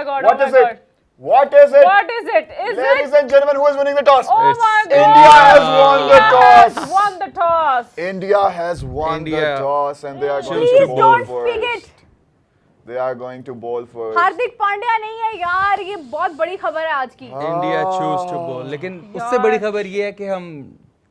God, What oh is my it? God. What is it? What is it? Is Ladies it? and gentlemen, who is winning the toss? Oh my God. India has won the India toss. has won the toss. India has won the India toss and they are going choose to to bowl bowl. first. Pick it. They are going to bowl first. हार्दिक पांड्या नहीं है यार, ये बहुत बड़ी खबर है आज की। इंडिया चूज टू बॉल, लेकिन उससे बड़ी खबर ये है कि हम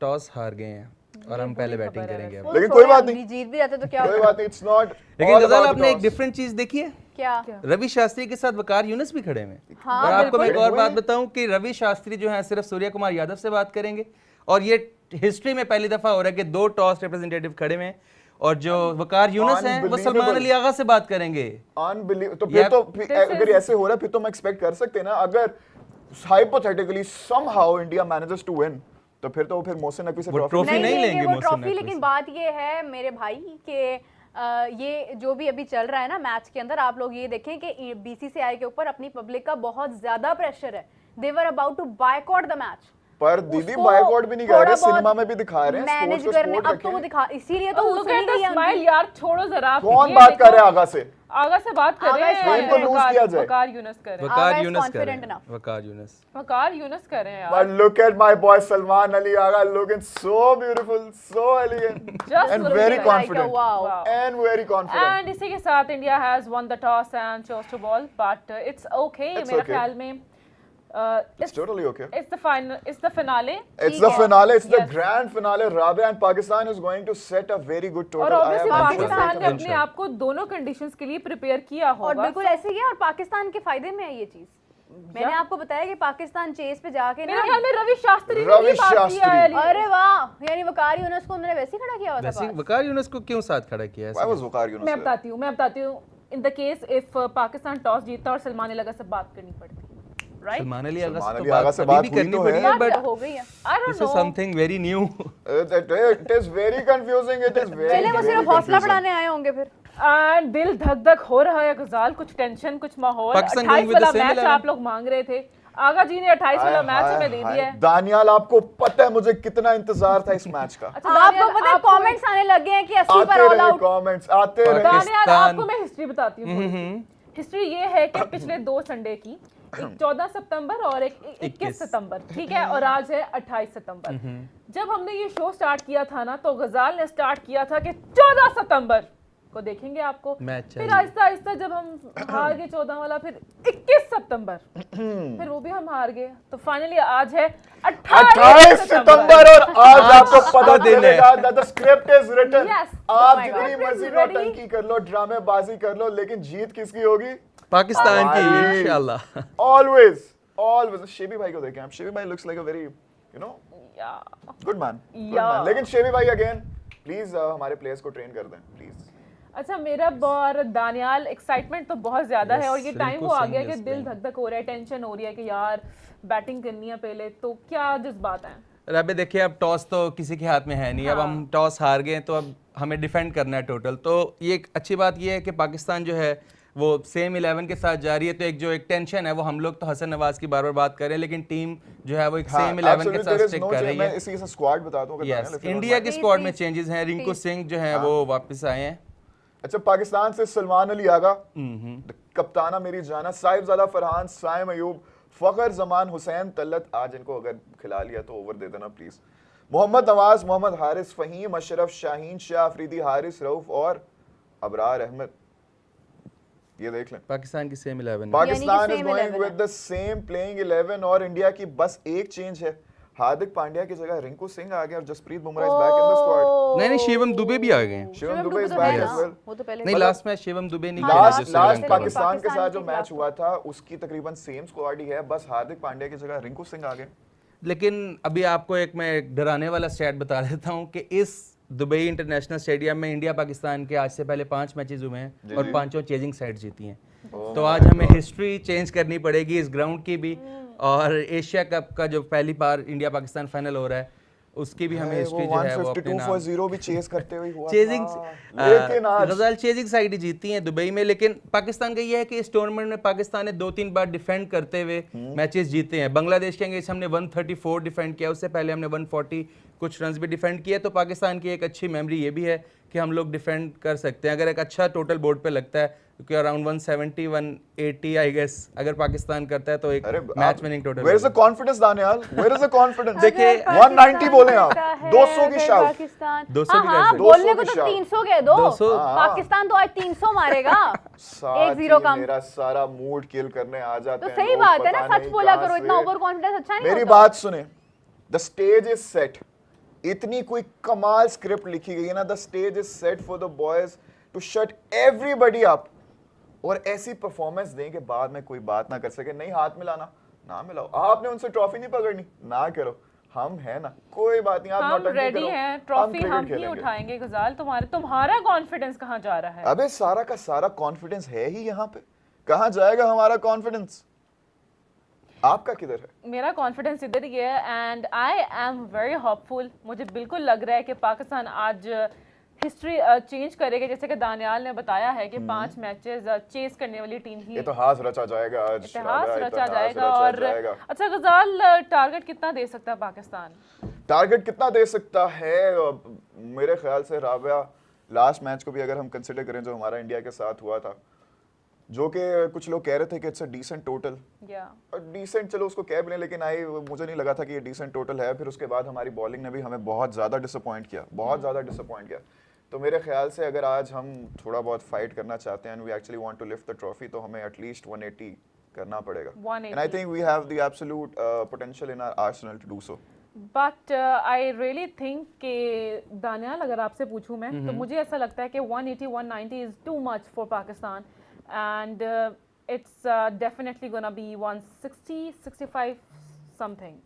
टॉस हार गए हैं और हम पहले बैटिंग करेंगे अब। लेकिन कोई बात नहीं, जीत भी जाते तो क्या कोई होता? बात नहीं, it's not लेकिन all गजल about the आपने एक toss. डिफरेंट चीज देखी है, क्या? रवि शास्त्री के साथ वकार यूनुस भी खड़े हैं। हाँ, और आपको मैं एक बिल्कुल। और बात बताऊं कि रवि शास्त्री जो है सिर्फ सूर्य कुमार यादव से बात करेंगे और ये हिस्ट्री में पहली दफा हो रहा है कि 2 टॉस रिप्रेजेंटेटिव खड़े हैं और जो वकार यूनुस हैं वो सलमान अली आगा से बात करेंगे। Unbelievable. तो फिर तो अगर ऐसे हो रहा है फिर तो हम एक्सपेक्ट कर सकते हैं ना, अगर hypothetically somehow India manages to win तो फिर मोहसिन नकवी से वो ट्रॉफी ट्रॉफी नहीं लेंगे वो मोहसिन ट्रॉफी, नकवी लेकिन से। बात ये है मेरे भाई कि ये जो भी अभी चल रहा है ना मैच के अंदर, आप लोग ये देखें कि बीसीसीआई के ऊपर अपनी पब्लिक का बहुत ज्यादा प्रेशर है। They were about to boycott the match. पर दीदी बायकॉट भी नहीं कर रहे, सिनेमा में भी दिखा रहे हैं, मैनेज स्पोर्ट्स को करने, स्पोर्ट अब तो वो रखें। दिखा, इसीलिए तो Oh, वो look सुनी at the गई है smile उनकी। यार, छोड़ो जरा। आप कौन ये बात कर देखो, रहे हैं आगा से? आगा से बात कर रहे आगा हैं। इनको lose किया जाए। वकार यूनुस कर रहे हैं। वकार is यूनुस कर रहे confident हैं, enough. वकार यूनुस। वकार यूनुस कर रहे हैं यार। But look at my boy Salman Ali Aga looking so beautiful, so elegant, Just and looking very like a confident. wow. Wow. And very confident. And इसी के साथ India has won the toss and chose to ball, but it's okay It's मेरा okay. ख्याल में। It's totally okay. It's the final. It's the finale. It's the finale. It's the Yes. grand finale. Rabia and Pakistan is going to set a very good total. और I obviously am Pakistan ने confident. अपने आप को दोनों conditions के लिए prepare किया और होगा। बिल्कुल ऐसे ही है, और पाकिस्तान के फायदे में है ये चीज। मैंने आपको बताया कि पाकिस्तान चेस पे जाके मेरे ना, ख्याल में रवि शास्त्री ने रवि भी बात शास्त्री। किया है। अरे वाह, यानी वकार यूनुस को उन्होंने वैसे ही खड़ा किया हुआ था वैसे पास। वकार यूनुस को क्यों साथ खड़ा किया Why है? was Waqar Yunus मैं there? बताती हूँ। In the case if Pakistan toss जीतता और सलमान अली आगा से बात करनी पड़ती, राइट? सलमान अली आगा सलमान से अली तो आगा से बात बात अभी भी हुई करनी तो पड़ी है। है, बात बट हो गई है। I don't this is no. Something very new. It is very confusing. It is very, चले वो very सिर्फ हौसला confusing. बढ़ाने आए होंगे फिर। एंड दिल धक धक हो रहा है गजाल, कुछ टेंशन, कुछ माहौल। पाकिस्तान 28 going with the वाला same मैच 11. आप लोग मांग रहे थे, आगा जी ने 28 वाला मैच हमें दे दिया है। दानियाल, आपको पता है मुझे कितना इंतजार था इस मैच का। अच्छा आपको दानियाल, पता है आपको कमेंट्स आने लगे हैं कि 80 आते पर ऑल रहे आउट। कमेंट्स, आते रहे। दानियाल, पाकिस्तान- आपको मैं हिस्ट्री बताती हूँ। हिस्ट्री ये है कि पिछले 2 संडे की, एक 14 सितंबर और एक 21 सितंबर, ठीक है, और आज है 28 सितंबर। जब हमने ये शो स्टार्ट किया था ना, तो गजाल ने स्टार्ट किया था कि 14 सितंबर को देखेंगे आपको। मैच फिर चाहिए। आहिस्ता आहिस्ता जब हम हार गए 14 वाला, फिर 21 सितंबर, फिर वो भी हम हार गए। तो फाइनली आज है 28 सितंबर और आज आपको पता दिन है। चलेगा that the script is written. Yes. आप Oh my जितनी God. मर्जी Ready? नौटंकी कर लो, ड्रामेबाजी कर लो, लेकिन जीत किसकी होगी? पाकिस्तान की भाई। इंशाल्लाह। Always. शेबी भाई को देखें आप। शेबी भाई looks like a very, good man. Yeah. लेकिन शेबी भाई again, please हमारे प्लेयर्स को ट्रेन कर दें, please. अच्छा, मेरा और दानियाल एक्साइटमेंट तो बहुत ज्यादा है, और ये टाइम रिंकू वो आ सिंह गया कि is दिल playing. धक धक हो रहा है, टेंशन हो रही है कि यार बैटिंग करनी है पहले। तो क्या जज्बात हैं? रबे देखिए, अब टॉस तो किसी के हाथ में है नहीं। अब हम टॉस हार गए तो अब हमें डिफेंड करना है टोटल। तो ये एक अच्छी बात ये है कि पाकिस्तान जो है वो सेम 11 के साथ जा रही है। तो एक टेंशन है वो, हम लोग तो हसन नवाज की बार बार बात कर रहे हैं, लेकिन टीम जो है वो एक सेम 11 के साथ स्टिक कर रही मैं है। इसी के साथ स्क्वाड बता दूं अगर yes, Daniel, if you don't India mind. की स्क्वाड में please, चेंजेस हैं। रिंकू please. सिंह जो है वो वापस आए हैं। अच्छा, पाकिस्तान से सलमान अली आगा, कप्ताना मेरी जाना, साहिबजादा फरहान, साइम अयूब, फखर जमान, हुसैन तल्लत, आज इनको अगर खिला लिया तो ओवर दे देना प्लीज। मोहम्मद नवाज, मोहम्मद हारिस, फहीम अशरफ, शाहीन शाह अफरीदी, हारिस रऊफ और अबरार अहमद। ये देख लें, पाकिस्तान की same 11 Pakistan is same going 11 with the same playing 11 और इंडिया की बस एक चेंज है। हार्दिक पांड्या की जगह रिंकू सिंह आ गए और Jasprit Bumrah is back in the squad. नहीं, शिवम दुबे भी आ गए हैं। शिवम दुबे इज तो बैक है एज ना, वेल। वो तो पहले नहीं, लास्ट मैच शिवम दुबे नहीं खेला जो लास्ट श्रीलंका में। पाकिस्तान के साथ जो के मैच खिलाफ हुआ था उसकी तकरीबन सेम स्क्वाड ही है, बस हार्दिक पांड्या की जगह रिंकू सिंह आ गए। लेकिन अभी आपको एक मैं डराने वाला स्टैट बता देता हूँ कि इस दुबई इंटरनेशनल स्टेडियम में इंडिया पाकिस्तान के आज से पहले 5 मैचेस हुए हैं और 5 चेजिंग साइड जीती हैं। तो आज हमें हिस्ट्री चेंज करनी पड़ेगी इस ग्राउंड की भी, और एशिया कप का जो पहली बार इंडिया पाकिस्तान फाइनल हो रहा है उसकी भी हमें हिस्ट्री जो है वो अपने नाम 152 भी चेस करते हुए हुआ चेजिंग था। लेकिन आज गजाल चेजिंग साइड ही जीती हैं दुबई में। लेकिन पाकिस्तान का ये है कि इस टूर्नामेंट में पाकिस्तान ने 2-3 बार डिफेंड करते हुए मैचेस जीते हैं। बांग्लादेश के अगेंस्ट हमने 134 डिफेंड किया, उससे पहले हमने 140 कुछ रन्स भी डिफेंड किए। तो पाकिस्तान की एक अच्छी मेमोरी ये भी है कि हम लोग डिफेंड कर सकते हैं। अगर एक अच्छा टोटल बोर्ड पे लगता है क्योंकि अराउंड 170 180 आई गेस अगर पाकिस्तान करता है तो एक match winning total. Where is the confidence Daniyal, where is the confidence? देखिए 190 बोले आप, 200 की शाउट, पाकिस्तान 200 की हाँ, कैसे? बोलने को 200 तो की 300 कह दो। 200 पाकिस्तान तो आज 300 मारेगा। 1-0 कम। मेरा सारा मूड किल करने आ जाते तो हैं सही लोग, बात है ना, पता सच नहीं बोला कहाँ करो, इतना से। ओवर कॉन्फिडेंस अच्छा नहीं मेरी होता। बात सुने, द स्टेज इज सेट। इतनी कोई कमाल स्क्रिप्ट लिखी गई है ना, the stage is set for the boys to shut everybody up, और ऐसी परफॉर्मेंस दें कि बाद में कोई बात ना कर सके। नहीं हाथ मिलाना ना मिलाओ, आपने उनसे ट्रॉफी नहीं पकड़नी ना करो, हम है ना, कोई बात नहीं, आप हम नौटंकी रेडी करो, हैं, ट्रॉफी क्रिकेट हम ही खेलेंगे। उठाएंगे। गजाल तुम्हारा कॉन्फिडेंस कहाँ जा रहा है? अबे सारा का सारा कॉन्फिडेंस है ही यहाँ पे, कहाँ जाएगा हमारा कॉन्फिडेंस? आपका किधर है? मेरा कॉन्फिडेंस इधर ही है and I am very hopeful. मुझे बिल्कुल लग रहा है कि पाकिस्तान आज हिस्ट्री चेंज करेगा, जैसे कि दानियाल ने बताया है कि 5 मैचेस चेस करने वाली टीम ही इतिहास रचा जाएगा आज, इतिहास राबिया, रचा इतिहास जाएगा। रचा और जाएगा। अच्छा गजाल, टारगेट कितना दे सकता है पाकिस्तान? टारगेट कितना दे सकता है? मेरे ख्याल से राबिया, लास्ट मैच को भी अगर हम कंसिडर करें जो हमारा इंडिया के साथ हुआ था, जो कि कुछ लोग कह रहे थे कि इट्स अ डिसेंट टोटल, या और डिसेंट चलो उसको कह भी नहीं, लेकिन मुझे नहीं लगा था कि ये डिसेंट टोटल है। फिर उसके बाद हमारी बॉलिंग ने भी हमें बहुत ज़्यादा डिसअपॉइंट किया, बहुत ज़्यादा डिसअपॉइंट किया। तो मेरे ख्याल से अगर आज हम थोड़ा बहुत फाइट करना चाहते हैं and we actually want to lift the trophy, तो हमें एटलीस्ट 180 करना पड़ेगा। 180। And I think we have the absolute potential in our arsenal to do so. But I really think कि दानियाल, अगर आपसे पूछूं मैं, तो मुझे ऐसा लगता है कि 180 190 is too much for Pakistan and it's definitely gonna be 160 65 something.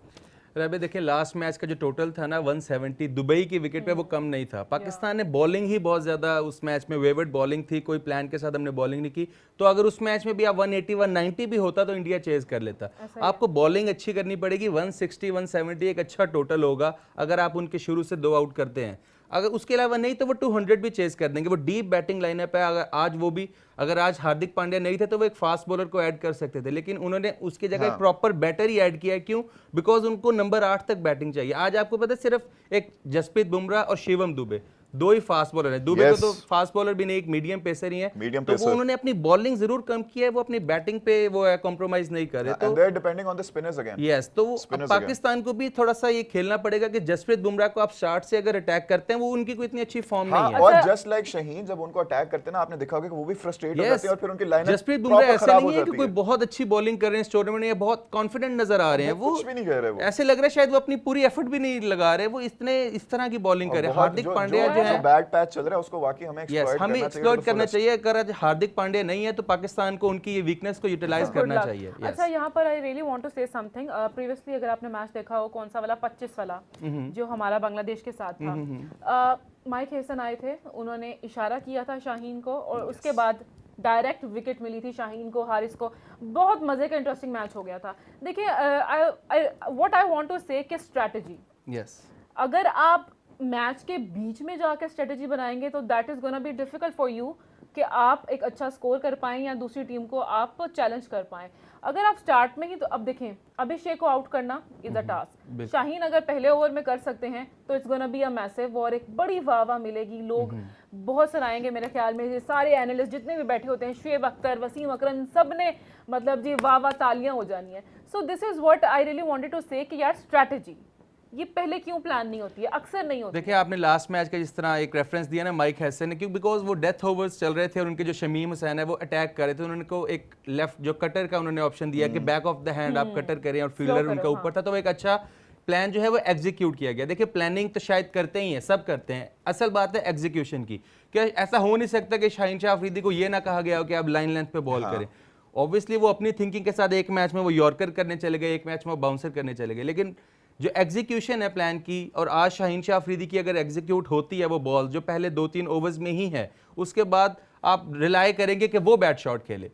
रबे देखिए लास्ट मैच का जो टोटल था ना 170 दुबई की विकेट पे वो कम नहीं था। पाकिस्तान ने बॉलिंग ही बहुत ज़्यादा उस मैच में वेवर्ड बॉलिंग थी, कोई प्लान के साथ हमने बॉलिंग नहीं की। तो अगर उस मैच में भी आप 180 190 भी होता तो इंडिया चेज कर लेता। आपको बॉलिंग अच्छी करनी पड़ेगी। 160 170 एक अच्छा टोटल होगा अगर आप उनके शुरू से 2 आउट करते हैं। अगर उसके अलावा नहीं तो वो 200 भी चेज कर देंगे। वो डीप बैटिंग लाइनअप है। अगर आज वो भी, अगर आज हार्दिक पांड्या नहीं थे तो वो एक फास्ट बॉलर को ऐड कर सकते थे, लेकिन उन्होंने उसकी जगह एक प्रॉपर बैटर ही ऐड किया है। क्यों? बिकॉज उनको नंबर 8 तक बैटिंग चाहिए। आज आपको पता है सिर्फ एक जसप्रीत बुमराह और शिवम दुबे 2 ही फास्ट बॉलर है। दुबे को तो फास्ट बॉलर भी नहीं, एक मीडियम पेसर ही है। तो वो उन्होंने अपनी बॉलिंग जरूर कम की है, वो अपनी बैटिंग पे वो कॉम्प्रोमाइज नहीं कर रहे। तो they are depending on the spinners again. Yes, तो अब पाकिस्तान को भी थोड़ा सा ये खेलना पड़ेगा कि जसप्रीत बुमराह को आप स्टार्ट से अगर अटैक करते हैं, वो उनकी कोई इतनी अच्छी फॉर्म नहीं है। और जस्ट लाइक शाहीन जब उनको अटैक करते हैं ना, आपने देखा होगा कि वो भी फ्रस्ट्रेट हो जाते हैं और फिर उनकी लाइनअप जसप्रीत बुमराह ऐसा नहीं है कि कोई बहुत अच्छी बॉलिंग कर रहे हैं इस टूर्नामेंट में, ये बहुत कॉन्फिडेंट नजर आ रहे हैं। वो कुछ भी नहीं कह रहे, वो ऐसे लग रहा है शायद वो अपनी पूरी एफर्ट भी नहीं लगा रहे, वो इस तरह की बॉलिंग कर रहे हैं। हार्दिक पांड्या जो है बैड पैच चल रहा है, उसको वाकई हमें एक्सप्लॉइट करना चाहिए। अगर आज हार्दिक पांड्या नहीं है तो पाकिस्तान को उनकी ये वीकनेस को यूटिलाइज करना चाहिए। अच्छा, यहाँ पर I really want to say something. Previously अगर आपने मैच देखा हो, कौन सा वाला 25 वाला जो हमारा बांग्लादेश के साथ था, माइक हेसन आए थे, उन्होंने इशारा किया था शाहीन को और उसके बाद डायरेक्ट विकेट मिली थी शाहीन को, हारिस को। बहुत मजे का इंटरेस्टिंग मैच हो गया था। देखिए what I want to say कि स्ट्रेटजी, अगर आप मैच के बीच में जाकर स्ट्रेटजी बनाएंगे तो that is gonna be difficult for you कि आप एक अच्छा स्कोर कर पाएं या दूसरी टीम को आप चैलेंज कर पाएं। अगर आप स्टार्ट में ही, तो अब देखें अभिषेक को आउट करना इज अ टास्क। शाहीन अगर पहले ओवर में कर सकते हैं तो it's gonna be a massive और एक बड़ी वाह मिलेगी। लोग बहुत सराहेंगे मेरे ख्याल में, सारे एनालिस्ट जितने भी बैठे होते हैं, शुएब अख्तर, वसीम अकरम, सब ने मतलब जी वाह तालियां हो जानी है। So this is what I really wanted to say कि यार स्ट्रेटजी ये पहले क्यों प्लान नहीं होती है, अक्सर नहीं होती। देखिए आपने लास्ट मैच का जिस तरह एक रेफरेंस दिया ना माइक हैसन ने, क्योंकि बिकॉज वो डेथ ओवर्स चल रहे थे और उनके जो शमीम हुसैन है वो अटैक कर रहे थे, उन्होंने को एक लेफ्ट जो कटर का उन्होंने ऑप्शन दिया कि बैक ऑफ द हैंड आप कटर करें और फील्डर उनका ऊपर था, तो एक अच्छा प्लान जो है वो एग्जीक्यूट किया गया। देखिए प्लानिंग तो शायद करते ही हैं, सब करते हैं, असल बात है एग्जीक्यूशन की। क्या ऐसा हो नहीं सकता कि शाहीन शाह अफरीदी को ये ना कहा गया हो कि आप लाइन लेंथ पे बॉल करें। ऑब्वियसली वो अपनी थिंकिंग के साथ एक मैच में वो यॉर्कर करने चले गए, एक मैच में वो बाउंसर करने चले गए, लेकिन जो एग्जीक्यूशन है प्लान की, और आज शाहीन शाह अफरीदी की अगर एग्जीक्यूट होती है वो बॉल जो पहले 2-3 ओवर्स में ही है, उसके बाद आप रिलाई करेंगे कि वो बैट शॉट खेले।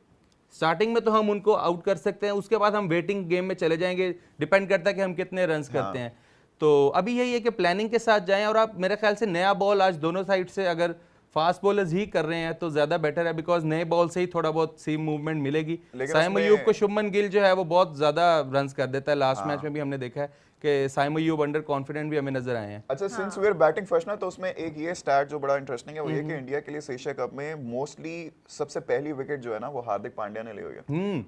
स्टार्टिंग में तो हम उनको आउट कर सकते हैं, उसके बाद हम वेटिंग गेम में चले जाएंगे, डिपेंड करता है कि हम कितने रन्स करते हैं। तो अभी यही है कि प्लानिंग के साथ जाएं, और आप मेरे ख्याल से नया बॉल आज दोनों साइड से अगर फास्ट बॉलर्स ही कर रहे हैं तो ज्यादा बेटर है, बिकॉज नए बॉल से ही थोड़ा बहुत सीम मूवमेंट मिलेगी। साइम अयूब को शुभमन गिल जो है वो बहुत ज्यादा रन्स कर देता है, लास्ट मैच में भी हमने देखा है कि साइम अय्यूब अंडर कॉन्फिडेंट भी हमें नजर आए हैं। अच्छा, since we are batting first ना, तो उसमें एक ये स्टैट जो बड़ा इंटरेस्टिंग है वो ये कि इंडिया के लिए इस एशिया कप में मोस्टली सबसे पहली विकेट जो है ना वो हार्दिक पांड्या ने ली हुई है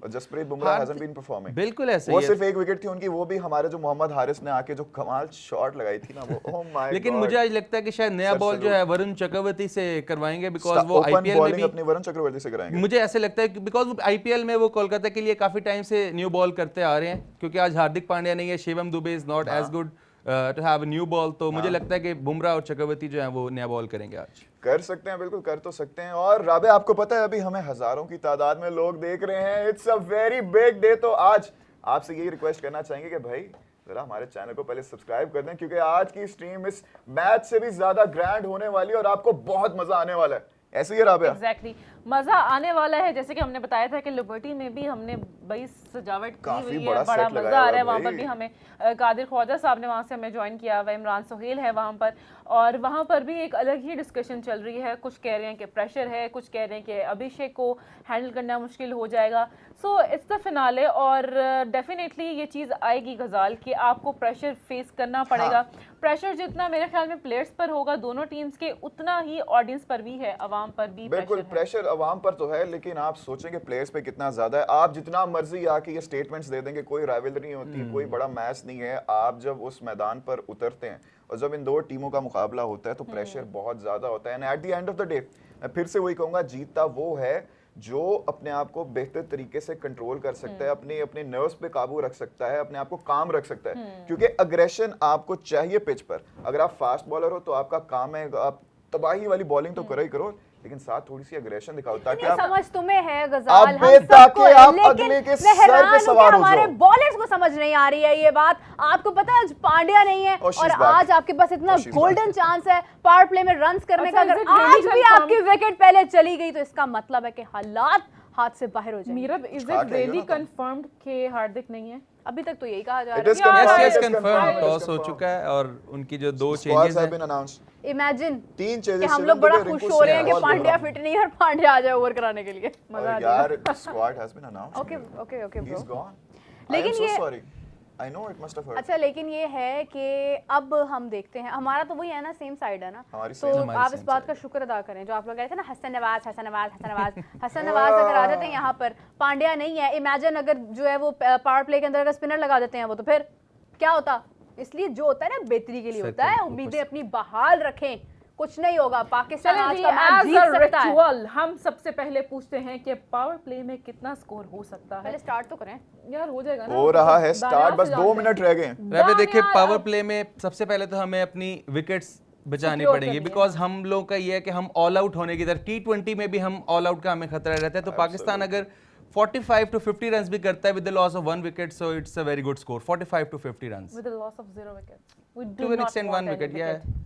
और Jasprit Bumrah hasn't been performing. बिल्कुल ऐसे वो ही है। सिर्फ एक विकेट थी उनकी, वो भी हमारे जो मोहम्मद हारिस ने आके जो कमाल शॉट लगाई थी ना वो, ओह माय गॉड। लेकिन मुझे आज लगता है कि शायद नया बॉल जो है वरुण चक्रवर्ती से करवाएंगे, बिकॉज वो ओपन आईपीएल में बॉलिंग भी अपनी वरुण चक्रवर्ती से कराएंगे। मुझे ऐसे लगता है कि बिकॉज आईपीएल में वो कोलकाता के लिए काफी टाइम से न्यू बॉल करते आ रहे हैं, क्योंकि आज हार्दिक पांड्या नहीं है, Shivam Dube is not as good to have a new ball, तो मुझे लगता है कि बुमराह और चक्रवर्ती जो है वो नया बॉल करेंगे आज। कर सकते हैं, बिल्कुल कर तो सकते हैं। और राबे आपको पता है अभी हमें हजारों की तादाद में लोग देख रहे हैं, it's a very big day. तो आज आपसे यही रिक्वेस्ट करना चाहेंगे कि भाई जरा हमारे चैनल को पहले सब्सक्राइब कर दें, क्योंकि आज की स्ट्रीम इस मैच से भी ज्यादा ग्रैंड होने वाली है और आपको बहुत मजा आने वाला है। ऐसे ही राबिया? एग्जैक्टली मजा आने वाला है। जैसे कि हमने बताया था कि लिबर्टी में भी हमने बड़ी सजावट की काफी हुई बड़ा है, बड़ा सेट मजा लगाया आ रहा है। हुआ वहाँ पर भाई। भी हमें कादिर ख्वाजा साहब ने वहाँ से हमें ज्वाइन किया हुआ, इमरान सोहेल है वहाँ पर, और वहाँ पर भी एक अलग ही डिस्कशन चल रही है। कुछ कह रहे हैं कि प्रेशर है, कुछ कह रहे हैं कि अभिषेक को हैंडल करना मुश्किल हो जाएगा। सो इट्स द फिनाले और डेफिनेटली ये चीज़ आएगी गजाल कि आपको प्रेशर फेस करना पड़ेगा। प्रेशर जितना मेरे ख्याल में प्लेयर्स पर होगा दोनों टीम्स के, उतना ही ऑडियंस पर भी है, अवाम पर भी बिल्कुल प्रेशर अवाम पर तो है, लेकिन आप सोचेंगे प्लेयर्स पे कितना ज्यादा है। आप जितना मर्जी आके ये स्टेटमेंट्स दे देंगे, कोई राइवलरी नहीं होती, कोई बड़ा मैच नहीं है। आप जब उस मैदान पर उतरते हैं और जब इन दो टीमों का मुकाबला होता है तो प्रेशर बहुत ज्यादा होता है। And at the end of the day मैं फिर से वही कहूंगा, जीतता वो है जो अपने आप को बेहतर तरीके से कंट्रोल कर सकता है, अपने अपने नर्व्स पे काबू रख सकता है, अपने आप को काम रख सकता है। क्योंकि अग्रेशन आपको चाहिए पिच पर। अगर आप फास्ट बॉलर हो तो आपका काम है आप तबाही वाली बॉलिंग तो करो ही करो, लेकिन साथ थोड़ी सी अग्रेशन दिखाओ ताकि आप समझ तुम्हें है गजाल, हम बेता सबको के है, आप लेकिन अगले के मैं सर पे हैरान हूं कि सवार हो हमारे जाओ। बॉलर्स को समझ नहीं आ रही है ये बात। आपको पता है आज पांड्या नहीं है Oh, she's और back. आज आपके पास इतना Oh, she's गोल्डन चांस है पावर प्ले में रन्स करने का। अच्छा, अगर is it really आज भी confirmed? आपकी विकेट पहले चली गई तो इसका मतलब है कि हालात हाथ से बाहर हो जाएंगे। मीरब, इज छाट इट है ये रियली ना तो। कंफर्म्ड कि हार्दिक नहीं है? अभी तक तो यही कहा जा It रहा is है। confirmed. Yes It yes is confirm, confirmed. Toss हो चुका है और उनकी जो दो Squads चेंजेस have हैं, been announced. इमेजिन तीन कि चेंजेस हम लोग बड़ा खुश हो रहे हैं कि पांड्या फिट नहीं है और पांड्या आ जाए ओवर कराने के लिए। मजा आ यार squad has been announced. Okay okay okay he is bro. Gone. लेकिन लेकिन ये- sorry, I know it must have hurt. अच्छा, लेकिन ये है कि अब हम देखते हैं, हमारा तो वही है ना, सेम साइड है ना, हमारी तो same- हमारी आप इस same बात का side। शुक्र अदा करें जो आप लोग कह रहे थे ना, हसन नवाज हसन नवाज हसन नवाज हसन नवाज अगर आ जाते हैं यहाँ पर, पांड्या नहीं है, इमेजिन अगर जो है वो पावर प्ले के अंदर अगर स्पिनर लगा देते हैं वो, तो फिर क्या होता। इसलिए जो होता है ना बेहतरी के लिए होता है, उम्मीदें अपनी बहाल रखें, कुछ नहीं होगा। पाकिस्तान आज का मैच जीत सकता है। रिचुअल हम सबसे पहले पूछते हैं कि पावर प्ले में कितना स्कोर हो सकता है। पहले स्टार्ट तो करें। यार हो जाएगा ना, हो रहा है दानियाल स्टार्ट, से बस 2 जानते मिनट हैं। रह गए। रवि देखिए दानियाल, पावर प्ले में सबसे पहले तो हमें अपनी विकेट्स बचानी Secure पड़ेंगी, करनी है। बिकॉज हम लोग का ये है कि हम ऑल आउट होने की तरफ, T20 में भी हम ऑल आउट का हमें खतरा रहता है। तो पाकिस्तान अगर 45 to 50 रन्स भी करता है with the loss of 1 wicket, so it's a very good score, 45 to 50 runs with the loss of 0 wickets. We do to an not extend want 1 any wicket. या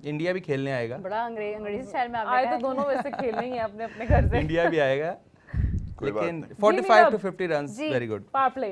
इंडिया भी खेलने आएगा, बड़ा अंग्रेजी स्टाइल में आए तो आपने दोनों वैसे खेलने ही हैं अपने अपने घर से। इंडिया भी आएगा, कोई बात लेकिन नहीं। 45 to 50 रन्स जी। Very good. Power play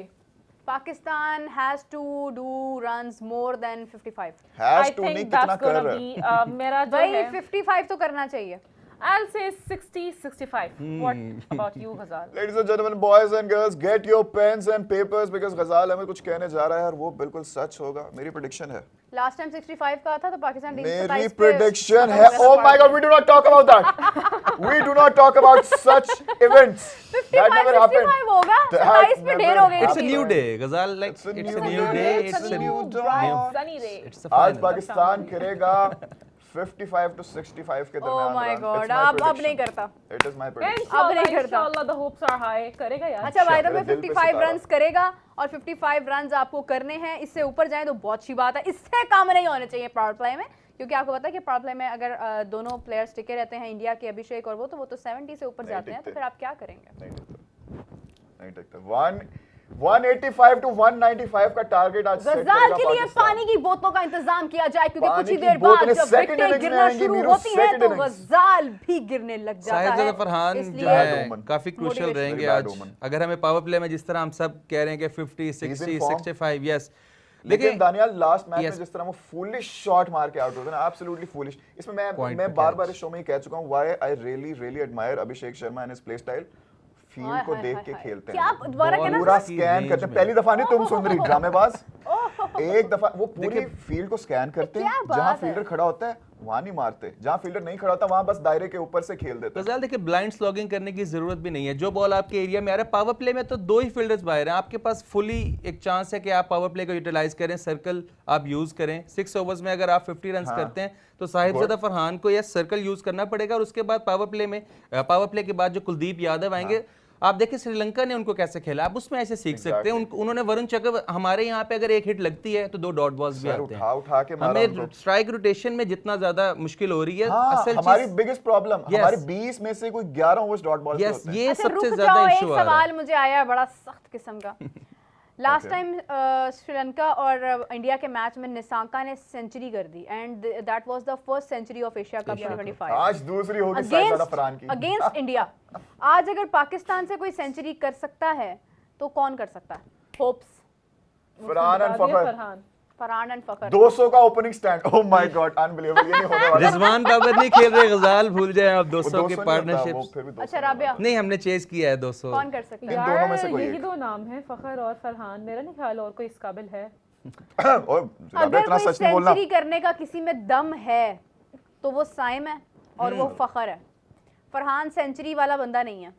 Pakistan has to do runs more than 55। Has to नहीं, कितना कर रहा है। मेरा जो भाई है 55 तो करना चाहिए। I'll say 60-65. What about you, Ghazal? Ladies and gentlemen, boys and girls, get your pens and papers because ग़ज़ाल हमें कुछ कहने जा रहा है और वो बिल्कुल सच होगा। मेरी प्रेडिक्शन है। लास्ट टाइम 65 का था तो पाकिस्तान टीम मेरी 27 पे प्रेडिक्शन खत्म है। कर Oh सकता my God, we do not talk about that. We do not talk about such events. That never 55 happened. 65 होगा, That 27 पे ढेर हो गई इट्स अ थी। न्यू डे ग़ज़ाल, like It's a it's a new new day, day, it's a it's new a dawn. Sunny day. It's a आज final. Pakistan करेगा 55 to 65 के Oh दरमियान। my run. God, It's my अब prediction. नहीं करता। It is my prediction. अब नहीं करता। Inshallah, the hopes are high. करेगा यार। अच्छा भाई, तो मेरे दिल पे 55 सितारा। रन्स करेगा और 55 रन्स आपको करने हैं। इससे ऊपर जाएं तो बहुत अच्छी बात है। इससे कम नहीं होने चाहिए पावर प्ले में, क्योंकि आपको पता है कि पावर प्ले में अगर दोनों प्लेयर्स टिके रहते हैं, इंडिया के अभिषेक और वो, तो 70 से ऊपर नहीं जाते हैं, तो टिकते। फिर आप क्या करेंगे। नहीं टिकता। नहीं टिकता। 185 to 195 का टारगेट आज सेट गजाल करेगा के लिए पाकिस्तान। पानी की बोतलों का इंतजाम किया जाए, क्योंकि पानी कुछ ही की देर बाद बोतलें जब second विकेटें innings में गिरना आएंगी, शुरू मीरू, होती हैं second तो innings। गजाल भी गिरने लग जाता है। साहिबजादा फरहान जो इसलिए है Bad omen. काफी क्रूशियल Motivation. रहेंगे Very bad आज। omen. अगर हमें पावर प्ले में जिस तरह हम सब कह रहे हैं कि 50 He's in 60 form. 65, यस, लेकिन दानियाल लास्ट मैच में Yes. जिस तरह वो फूलिश शॉट मार के आउट होते हैं ना, एब्सोल्युटली फूलिश। इसमें Point मैं पे बार-बार catch. इस शो में ही कह चुका हूं, why I really admire Abhishek Sharma and his play style. Field को हाय, देख हाय, के हाय। खेलते क्या हैं, आप दोबारा कहना पूरा की स्कैन range करते हैं। में। पहली दफा नहीं तुम सुन रही ड्रामेबाज। एक दफा वो पूरी फील्ड को स्कैन करते क्या हैं, बात जहां है? फील्डर खड़ा होता है वहां नहीं मारते, जहां फील्डर नहीं खड़ा होता वहां बस दायरे के ऊपर से खेल देते हैं। गजाल देखिए ब्लाइंड स्लॉगिंग करने की जरूरत भी नहीं है, जो बॉल आपके एरिया में आ रहा है, पावर प्ले में तो 2 ही फील्डर्स बाहर हैं, आपके पास फुली एक चांस है कि आप पावर प्ले को यूटिलाइज करें, सर्कल आप यूज करें। 6 ओवर्स में अगर आप 50 रन करते हैं तो साहिबजादा फरहान को यह सर्कल यूज करना पड़ेगा, और उसके बाद पावर प्ले के बाद जो कुलदीप यादव आएंगे, आप देखिए श्रीलंका ने उनको कैसे खेला, आप उसमें ऐसे सीख सकते हैं। उन्होंने वरुण चक्रवर्ती, हमारे यहाँ पे अगर एक हिट लगती है तो 2 डॉट बॉल्स भी आते हैं। उठा के मारा हमें उनको। स्ट्राइक रोटेशन में जितना ज्यादा मुश्किल हो रही है, हाँ, असल हमारी चीज बिगेस्ट प्रॉब्लम, हमारे 20 में से कोई 11 ओवर्स डॉट बॉल पे यस होते हैं। ये अच्छा, सबसे रुक ज्यादा जाओ, एक इशू आ रहा है। सवाल मुझे आया है बड़ा सख्त किस्म का। लास्ट टाइम श्रीलंका और इंडिया के मैच में निसांका ने सेंचुरी कर दी, and that was the first century of Asia Cup 2025 आज दूसरी होगी साहिबजादा फरहान की। Against India. आज अगर पाकिस्तान से कोई सेंचुरी कर सकता है तो कौन कर सकता है? Hopes Farhan and Fakhar, Farhan and Fakhar. 200 का opening stand, oh my God, unbelievable, ये नहीं होने वाला। रिजवान बाबर नहीं खेल रहे, गजाल भूल जाए आप 200 की वो पार्टनरशिप। फिर भी 200 अच्छा राबिया, नहीं हमने चेज किया है 200। कौन कर सकता है? इन दोनों में से यार कोई यही एक। 2 नाम हैं, फखर और फरहान, मेरा नहीं ख्याल और कोई इस काबिल है। ओए राबिया, अगर इतना कोई सच नहीं बोलना। सेंचुरी करने का किसी में दम है तो वो साइम है और वो फखर है। फरहान सेंचुरी वाला बंदा नहीं है,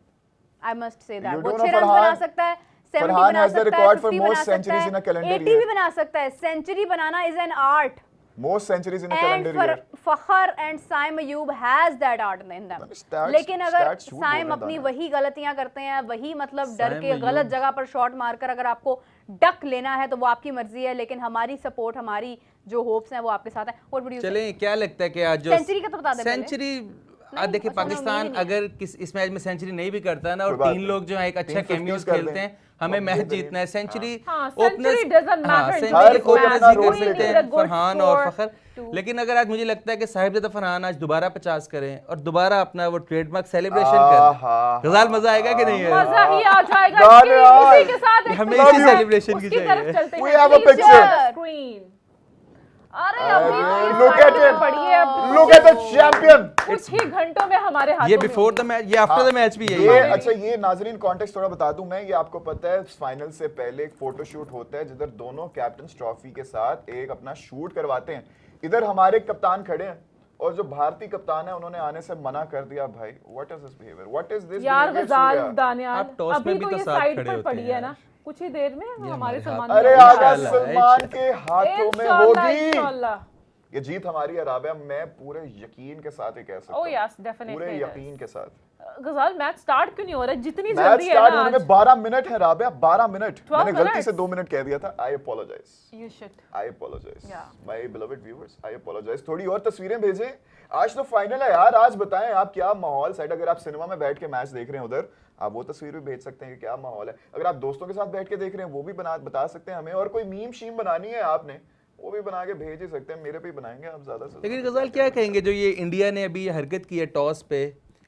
I must say that. You वो do 6 know रन Farhan- बना सकता है, 70 Farhan बना has the सकता है, record for 50 most बना सकता centuries in a है, calendar 80 year. भी बना सकता है। सेंचुरी बनाना is an art, most centuries in a and calendar year. Fakhar and Saim Ayub has that art in them. Stats- लेकिन अगर stats झूठ बोल साइम रहे हैं अपनी दानिया। वही गलतियां करते हैं, वही मतलब डर साइम के गलत अयूब- जगह पर शॉट मारकर अगर आपको डक लेना है तो वो आपकी मर्जी है, लेकिन हमारी सपोर्ट, हमारी जो होप्स हैं वो आपके साथ है। व्हाट वुड यू से? चले क्या लगता है कि आज जो सेंचुरी का तो बता दे पहले। सेंचुरी नहीं, देखिए उसमें पाकिस्तान उम्मीद ही अगर इस मैच में सेंचुरी नहीं भी करता है ना, और कोई बात 3 नहीं। लोग जो है एक अच्छा 3 कैमियोज 50s कर खेलते दें। हैं, हमें तो मैच बेहतरीन। जीतना है। सेंचुरी हाँ, century doesn't matter in her today's कोई match. अपना We रोल need लेते a हैं, good फरहान और score फखर। to- लेकिन अगर आज मुझे लगता है कि साहिबजादा फरहान आज दोबारा 50 करें और दोबारा अपना वो ट्रेडमार्क सेलिब्रेशन आहा, करें, गजाल मजा आएगा कि नहीं है? मजा ही आ जाएगा। God, इसकी- यार। इसी के साथ एक हमें picture इसी है, celebration की उसकी तरफ चाहिए। चलते We हैं। have a Please picture. share the screen. अरे अभी तो ये Look at साइड में it. पड़ी है अब। Look at the champion. कुछ ही घंटों में हमारे हाथों ये में बिफोर द होगी। मैच, ये आफ्टर द मैच भी ये यही है। अच्छा, ये नाजरीन कॉन्टेक्स्ट थोड़ा बता दूं मैं, ये आपको पता है फाइनल से पहले एक फोटो शूट होता है जिधर दोनों कैप्टन ट्रॉफी के साथ एक अपना शूट करवाते हैं। इधर हमारे कप्तान खड़े हैं और जो भारतीय कप्तान है उन्होंने आने से मना कर दिया। भाई what is this behaviour, what is this यार बिहेवियर? गजाल दानियाल, आप टॉस में अभी भी तो तो ये साथ साइड खड़े पर होते पड़ी हैं है ना, कुछ ही देर में हमारे हमारे सलमान हाथ- अरे भाई आगा आ इंशाल्लाह, सलमान के हाथों में इंशाल्लाह, होगी। इंशाल्लाह। ये जीत हमारी है राबिया, मैं पूरे यकीन के साथ ये कह सकता Oh हूं। yes, definitely पूरे it is. यकीन के साथ। गजाल मैच स्टार्ट क्यों नहीं हो रहा है? जितनी मैच जल्दी है स्टार्ट ना होने आज। में 12 मिनट है राबिया, 12 मिनट। 12 मैंने गलती से minutes? 2 मिनट कह दिया था। I apologise, You should. I apologise Yeah. My beloved viewers, I apologise. थोड़ी और तस्वीरें भेजें। आज तो फाइनल है यार, आज बताएं आप क्या माहौल सेट। अगर आप सिनेमा में बैठ के मैच देख रहे हैं उधर, आप वो तस्वीर भी भेज सकते हैं कि क्या माहौल है। अगर आप दोस्तों के साथ बैठ के देख रहे हैं वो भी बता सकते हैं हमें। और कोई मीम शीम बनानी है आपने, वो भी बना के भेज ही सकते हैं। मेरे पे ही बनाएंगे आप ज्यादा से। लेकिन गजाल क्या कहेंगे जो ये इंडिया ने अभी ये हरकत की है टॉस पे,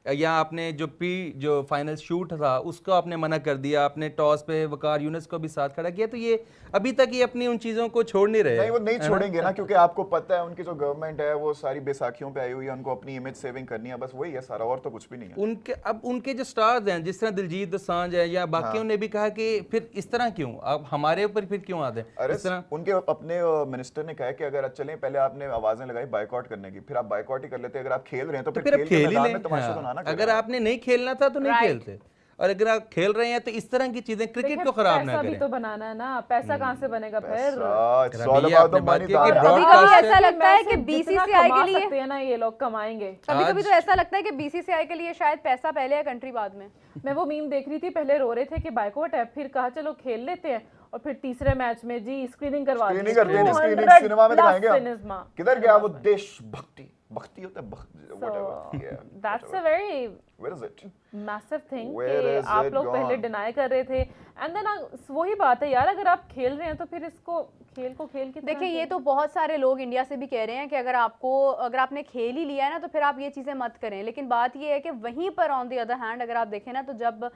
या आपने जो फाइनल शूट था उसको आपने मना कर दिया, आपने टॉस पे वकार यूनुस को भी साथ खड़ा किया, तो ये अभी तक ये अपनी उन चीजों को छोड़ नहीं रहे। नहीं, वो नहीं है ना? छोड़ेंगे ना, क्योंकि आपको पता है उनकी जो गवर्नमेंट है वो सारी बैसाखियों पे आई हुई है। उनको अपनी इमेज सेविंग करनी है, बस वही है सारा, और तो कुछ भी नहीं है। उनके जो स्टार्स हैं जिस तरह दिलजीत दोसांझ है या बाकियों ने भी कहा कि फिर इस तरह क्यों आप हमारे ऊपर फिर क्यों आते हैं अरे इस तरह? उनके अपने मिनिस्टर ने कहा है कि अगर चलें, पहले आपने आवाजें लगाई बायकॉट करने की, फिर आप बायकॉट ही कर लेते। अगर आप खेल रहे हैं तो तो फिर फिर अब खेल के खेल ही मैदान लें। में तमाशा तो हाँ, ना अगर करें। आपने नहीं खेलना था तो नहीं Right. खेलते, और अगर आप खेल रहे हैं तो इस तरह की चीजें क्रिकेट देखिए, को खराब ना पैसा भी करें। तो बनाना है ना, पैसा कहाँ से बनेगा फिर? It's all Rabia, about the आपने बात money, की कि दानिया। कभी कभी broadcast ऐसा लगता है कि जितना बीसीसीआई कमा के लिए, सकते हैं ना ये लोग कमाएंगे। कभी कभी आज- तो ऐसा लगता है कि बीसीसीआई के लिए शायद पैसा पहले है, कंट्री बाद में। मैं वो मीम देख रही थी, पहले रो रहे थे कि बायकॉट है, फिर कहा चलो खेल लेते हैं, और फिर तीसरे मैच में जी स्क्रीनिंग करवा दी। स्क्रीनिंग करते हैं, 200 स्क्रीनिंग सिनेमा में plus दिखाएंगे हम। सिनेमा। किधर गया वो देशभक्ति? भक्ति होता है, So, whatever. Yeah, that's a whatever. very Where is it? Massive thing Where कि is आप it लोग पहले gone? डिनाई कर रहे थे, एंड देन वही बात है यार, अगर आप खेल रहे हैं तो फिर इसको खेल को खेल की तरह देखिए, ये खेलें। तो बहुत सारे लोग इंडिया से भी कह रहे हैं कि अगर आपने खेल ही लिया है ना तो फिर आप ये चीज़ें मत करें। लेकिन बात ये है कि वहीं पर ऑन द अदर हैंड अगर आप देखें ना, तो जब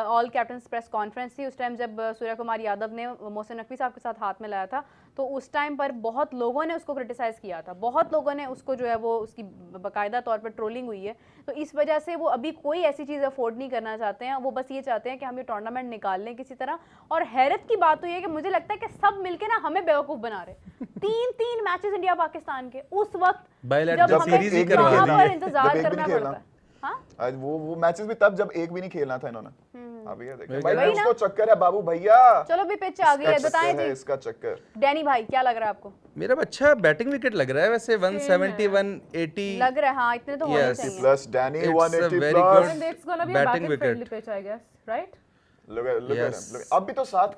ऑल कैप्टन्स प्रेस कॉन्फ्रेंस थी उस टाइम जब सूर्य कुमार यादव ने मोहसिन नकवी साहब के साथ हाथ में लाया था, तो उस टाइम पर बहुत लोगों ने उसको क्रिटिसाइज़ किया था, बहुत लोगों ने उसको जो है वो उसकी बाकायदा तौर पर ट्रोलिंग हुई है। तो इस वजह से वो अभी कोई ऐसी चीज़ अफोर्ड नहीं करना चाहते हैं, वो बस ये चाहते हैं कि हम ये टूर्नामेंट निकाल लें किसी तरह। और हैरत की बात तो ये है कि मुझे लगता है कि सब मिलके ना हमें बेवकूफ़ बना रहे। 3 मैचेस इंडिया पाकिस्तान के उस वक्त Bilateral जब हमें series ही करवा वहाँ दी पर है। इंतजार जब एक भी करना नहीं खेलना। पड़ता है। हाँ आज वो मैचेस भी तब जब एक भी नहीं खेलना था इन्होंने। अभी ये देखिए भाई वही ना। उसको चक्कर है बाबू भैया, चलो भी पिच आ गई है, इसका बताएं चक्कर है, जी इसका चक्कर। डैनी भाई क्या लग रहा है आपको? मेरा अच्छा बैटिंग विकेट लग रहा है वैसे 170 180 लग रहा है हाँ इतने तो होने Yes. चाहिए। Plus Danny It's a 180 very plus good And it's gonna be a batting batting wicket. friendly pitch, I guess, right? look at Yes. him, अब भी तो साथ